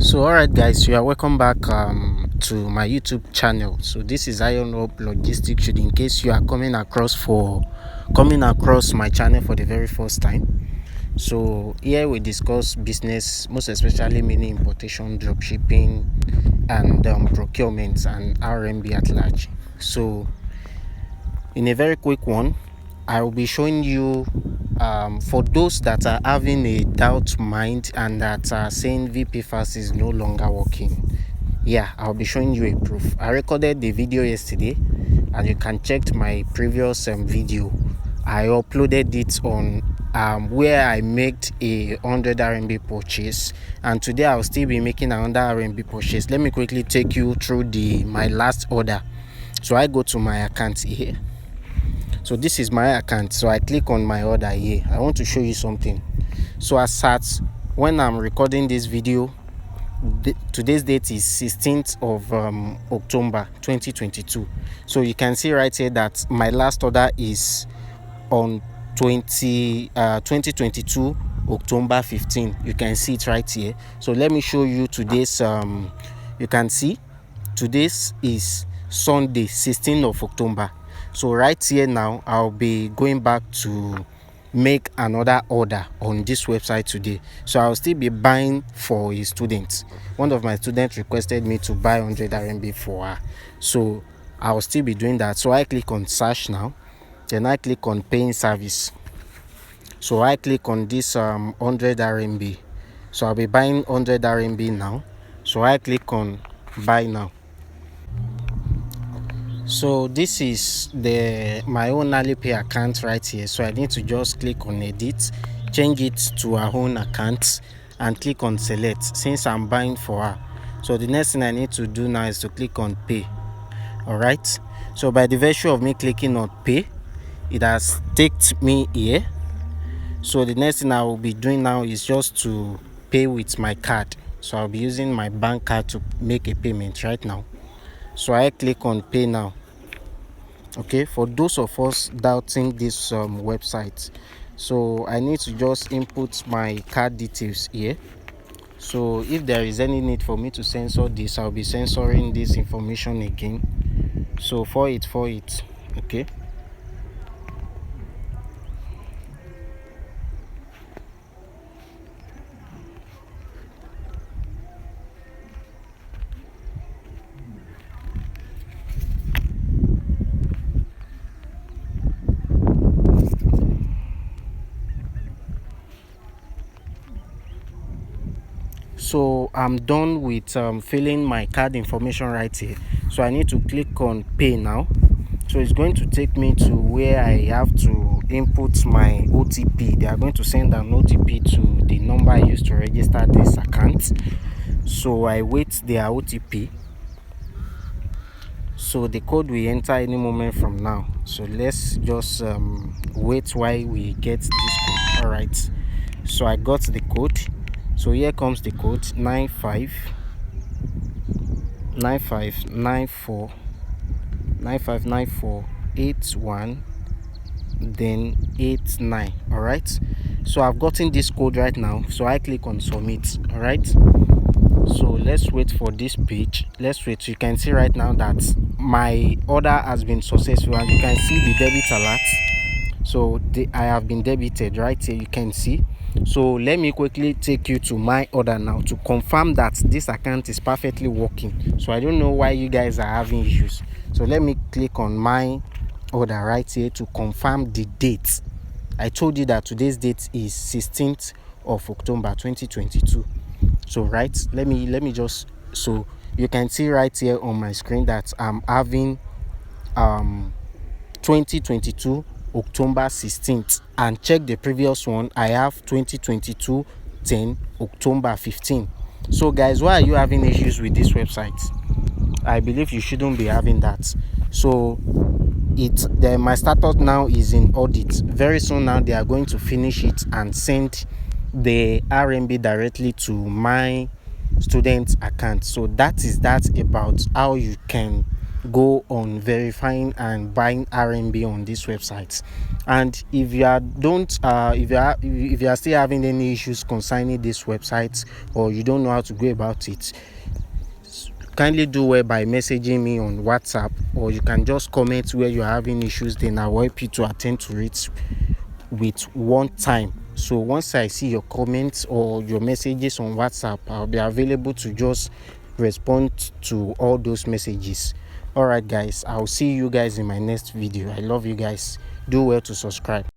So alright guys, you are welcome back to my YouTube channel. So this is 𝐼𝐼 Logistics Trade. In case you are coming across my channel for the very first time, so here we discuss business, most especially mini importation, dropshipping, and procurement and R&B at large. So in a very quick one, I will be showing you for those that are having a doubt mind and that are saying Vpayfast is no longer working. Yeah, I'll be showing you a proof. I recorded the video yesterday and you can check my previous video. I uploaded it on where I made a 100 RMB purchase, and today I'll still be making another RMB purchase. Let me quickly take you through my last order. So I go to my account here. So this is my account, so I click on my order here. I want to show you something. So as at when I'm recording this video, today's date is 16th of October 2022. So you can see right here that my last order is on 2022 October 15. You can see it right here. So let me show you today's you can see today's is Sunday 16th of October. So right here now I'll be going back to make another order on this website today. So I'll still be buying for a student. One of my students requested me to buy 100 RMB for her, so I'll still be doing that. So I click on search now, then I click on paying service. So I click on this 100 RMB. So I'll be buying 100 RMB now. So I click on buy now. So this is my own Alipay account right here. So I need to just click on edit, change it to our own account, and click on select since I'm buying for her. So the next thing I need to do now is to click on pay. All right, so by the virtue of me clicking on pay, it has taken me here. So the next thing I will be doing now is just to pay with my card. So I'll be using my bank card to make a payment right now. So I click on pay now. Okay, for those of us doubting this website, so I need to just input my card details here. So if there is any need for me to censor this, I'll be censoring this information again. So for it, okay. So I'm done with filling my card information right here. So I need to click on pay now. So it's going to take me to where I have to input my OTP. They are going to send an OTP to the number I used to register this account. So I wait their OTP. So the code will enter any moment from now. So let's just wait while we get this code. All right, so I got the code. So here comes the code 9594 then 89. All right, so I've gotten this code right now. So I click on submit. All right, so let's wait for this page. Let's wait. You can see right now that my order has been successful, and you can see the debit alert. So I have been debited right here, you can see. So let me quickly take you to my order now to confirm that this account is perfectly working. So I don't know why you guys are having issues. So let me click on my order right here to confirm the date. I told you that today's date is 16th of October 2022. So right, let me just, so you can see right here on my screen that I'm having 2022 October 16th, and check the previous one. I have 2022 10 October 15. So guys, why are you having issues with this website? I believe you shouldn't be having that. So my status now is in audit. Very soon now they are going to finish it and send the RMB directly to my student account. So that is that about how you can go on verifying and buying RMB on this website. And if you are don't if you are still having any issues concerning this website, or you don't know how to go about it, kindly do well by messaging me on WhatsApp, or you can just comment where you're having issues, then I'll help you to attend to it with one time. So once I see your comments or your messages on WhatsApp, I'll be available to just respond to all those messages. All right guys, I'll see you guys in my next video. I love you guys. Do well to subscribe.